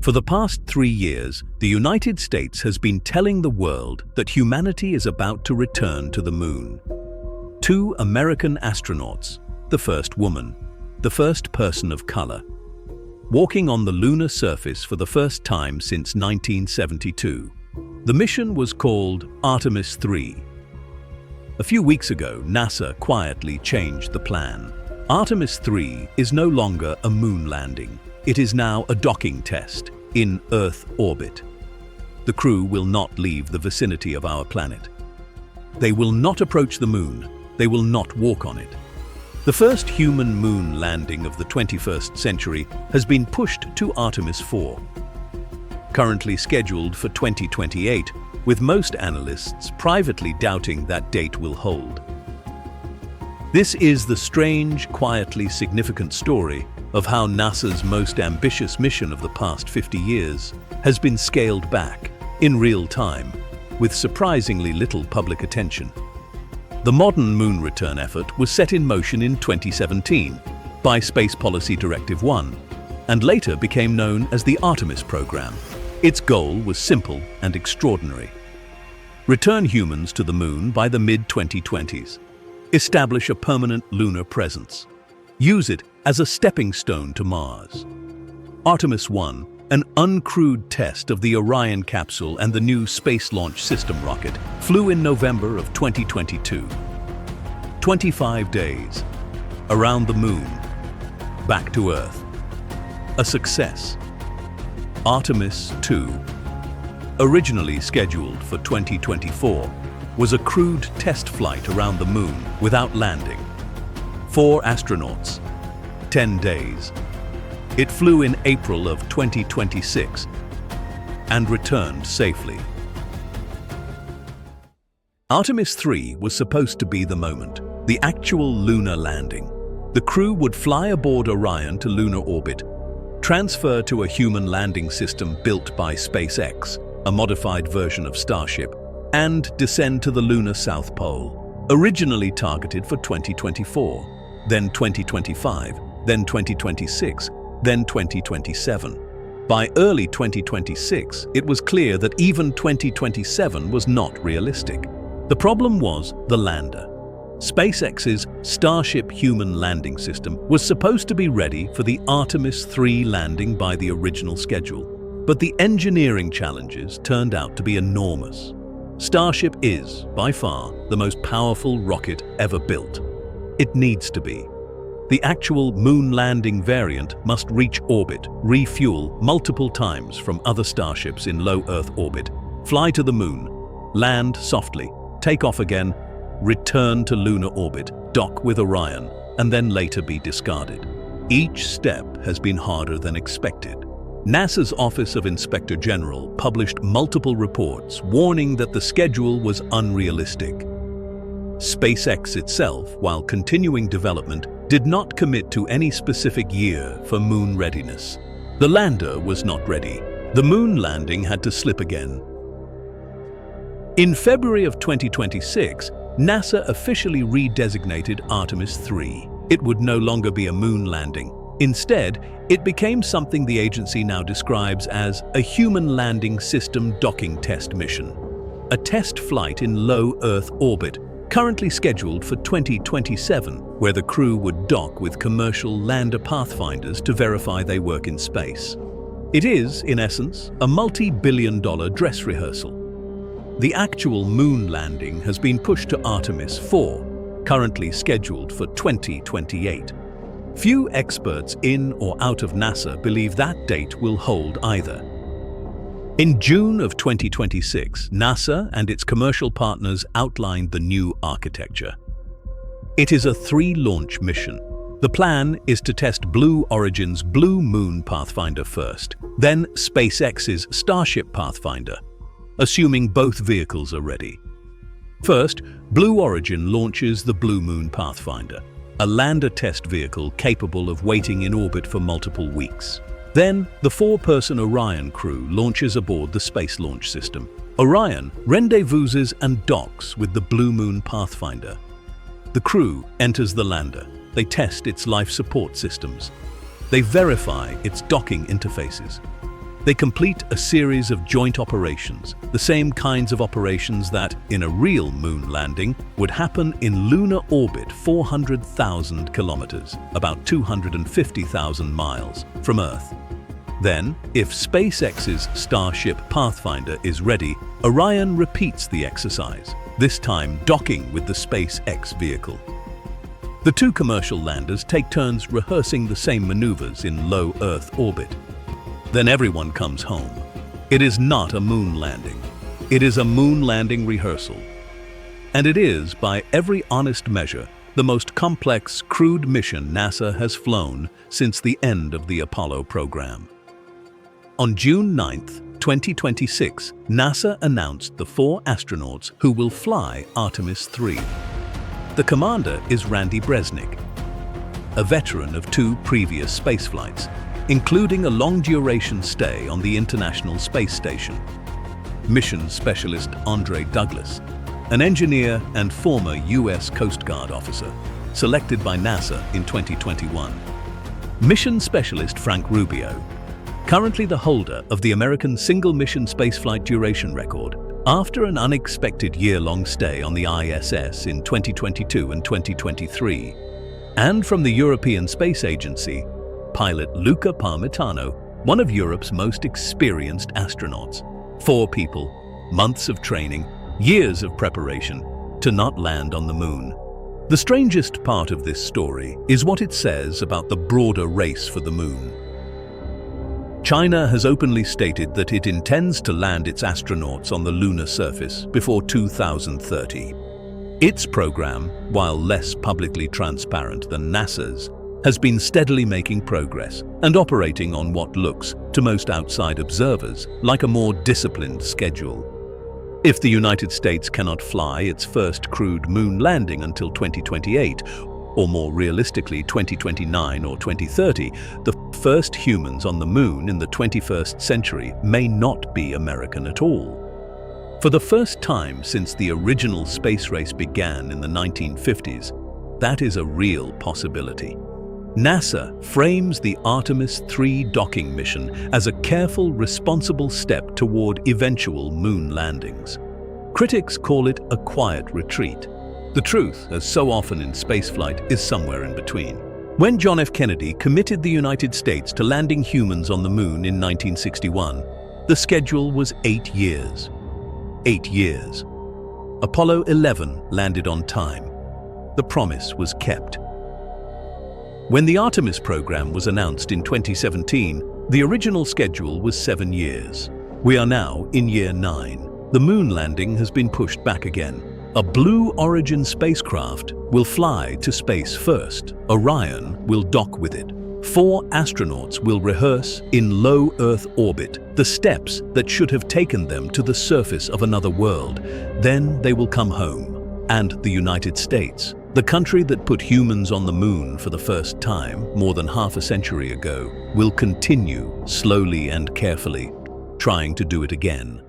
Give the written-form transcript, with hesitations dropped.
For the past 3 years, the United States has been telling the world that humanity is about to return to the moon. 2 American astronauts, the first woman, the first person of color, walking on the lunar surface for the first time since 1972. The mission was called Artemis III. A few weeks ago, NASA quietly changed the plan. Artemis III is no longer a moon landing. It is now a docking test in Earth orbit. The crew will not leave the vicinity of our planet. They will not approach the moon. They will not walk on it. The first human moon landing of the 21st century has been pushed to Artemis IV, currently scheduled for 2028, with most analysts privately doubting that date will hold. This is the strange, quietly significant story of how NASA's most ambitious mission of the past 50 years has been scaled back in real time, with surprisingly little public attention. The modern moon return effort was set in motion in 2017 by Space Policy Directive 1 and later became known as the Artemis program. Its goal was simple and extraordinary. Return humans to the moon by the mid-2020s. Establish a permanent lunar presence. Use it as a stepping stone to Mars. Artemis I, an uncrewed test of the Orion capsule and the new Space Launch System rocket, flew in November of 2022. 25 days, around the moon, back to Earth. A success. Artemis II, originally scheduled for 2024, was a crewed test flight around the moon without landing. 4 astronauts, 10 days. It flew in April of 2026 and returned safely. Artemis III was supposed to be the moment, the actual lunar landing. The crew would fly aboard Orion to lunar orbit, transfer to a human landing system built by SpaceX, a modified version of Starship, and descend to the lunar South Pole, originally targeted for 2024, then 2025, then 2026, then 2027. By early 2026, it was clear that even 2027 was not realistic. The problem was the lander. SpaceX's Starship human landing system was supposed to be ready for the Artemis III landing by the original schedule, but the engineering challenges turned out to be enormous. Starship is, by far, the most powerful rocket ever built. It needs to be. The actual moon landing variant must reach orbit, refuel multiple times from other starships in low Earth orbit, fly to the moon, land softly, take off again, return to lunar orbit, dock with Orion, and then later be discarded. Each step has been harder than expected. NASA's Office of Inspector General published multiple reports warning that the schedule was unrealistic. SpaceX itself, while continuing development, did not commit to any specific year for moon readiness. The lander was not ready. The moon landing had to slip again. In February of 2026, NASA officially redesignated Artemis III. It would no longer be a moon landing. Instead, it became something the agency now describes as a human landing system docking test mission. A test flight in low Earth orbit, currently scheduled for 2027, where the crew would dock with commercial lander pathfinders to verify they work in space. It is, in essence, a multi-billion-dollar dress rehearsal. The actual moon landing has been pushed to Artemis IV, currently scheduled for 2028. Few experts in or out of NASA believe that date will hold either. In June of 2026, NASA and its commercial partners outlined the new architecture. It is a 3-launch mission. The plan is to test Blue Origin's Blue Moon Pathfinder first, then SpaceX's Starship Pathfinder, assuming both vehicles are ready. First, Blue Origin launches the Blue Moon Pathfinder, a lander test vehicle capable of waiting in orbit for multiple weeks. Then, the 4-person Orion crew launches aboard the Space Launch System. Orion rendezvouses and docks with the Blue Moon Pathfinder. The crew enters the lander. They test its life support systems. They verify its docking interfaces. They complete a series of joint operations, the same kinds of operations that, in a real moon landing, would happen in lunar orbit 400,000 kilometers, about 250,000 miles, from Earth. Then, if SpaceX's Starship Pathfinder is ready, Orion repeats the exercise, this time docking with the SpaceX vehicle. The two commercial landers take turns rehearsing the same maneuvers in low Earth orbit. Then everyone comes home. It is not a moon landing. It is a moon landing rehearsal. And it is, by every honest measure, the most complex crewed mission NASA has flown since the end of the Apollo program. On June 9, 2026, NASA announced the 4 astronauts who will fly Artemis III. The commander is Randy Bresnik, a veteran of 2 previous spaceflights, including a long-duration stay on the International Space Station. Mission specialist Andre Douglas, an engineer and former U.S. Coast Guard officer, selected by NASA in 2021. Mission specialist Frank Rubio, currently the holder of the American single-mission spaceflight duration record, after an unexpected year-long stay on the ISS in 2022 and 2023. And from the European Space Agency, pilot Luca Parmitano, one of Europe's most experienced astronauts. 4 people, months of training, years of preparation, to not land on the moon. The strangest part of this story is what it says about the broader race for the moon. China has openly stated that it intends to land its astronauts on the lunar surface before 2030. Its program, while less publicly transparent than NASA's, has been steadily making progress and operating on what looks, to most outside observers, like a more disciplined schedule. If the United States cannot fly its first crewed moon landing until 2028, or more realistically 2029 or 2030, the first humans on the moon in the 21st century may not be American at all. For the first time since the original space race began in the 1950s, that is a real possibility. NASA frames the Artemis III docking mission as a careful, responsible step toward eventual moon landings. Critics call it a quiet retreat. The truth, as so often in spaceflight, is somewhere in between. When John F. Kennedy committed the United States to landing humans on the moon in 1961, the schedule was 8 years. 8 years. Apollo 11 landed on time. The promise was kept. When the Artemis program was announced in 2017, the original schedule was 7 years. We are now in year 9. The moon landing has been pushed back again. A Blue Origin spacecraft will fly to space first. Orion will dock with it. 4 astronauts will rehearse in low Earth orbit the steps that should have taken them to the surface of another world. Then they will come home. And the United States, the country that put humans on the moon for the first time more than half a century ago, will continue, slowly and carefully, trying to do it again.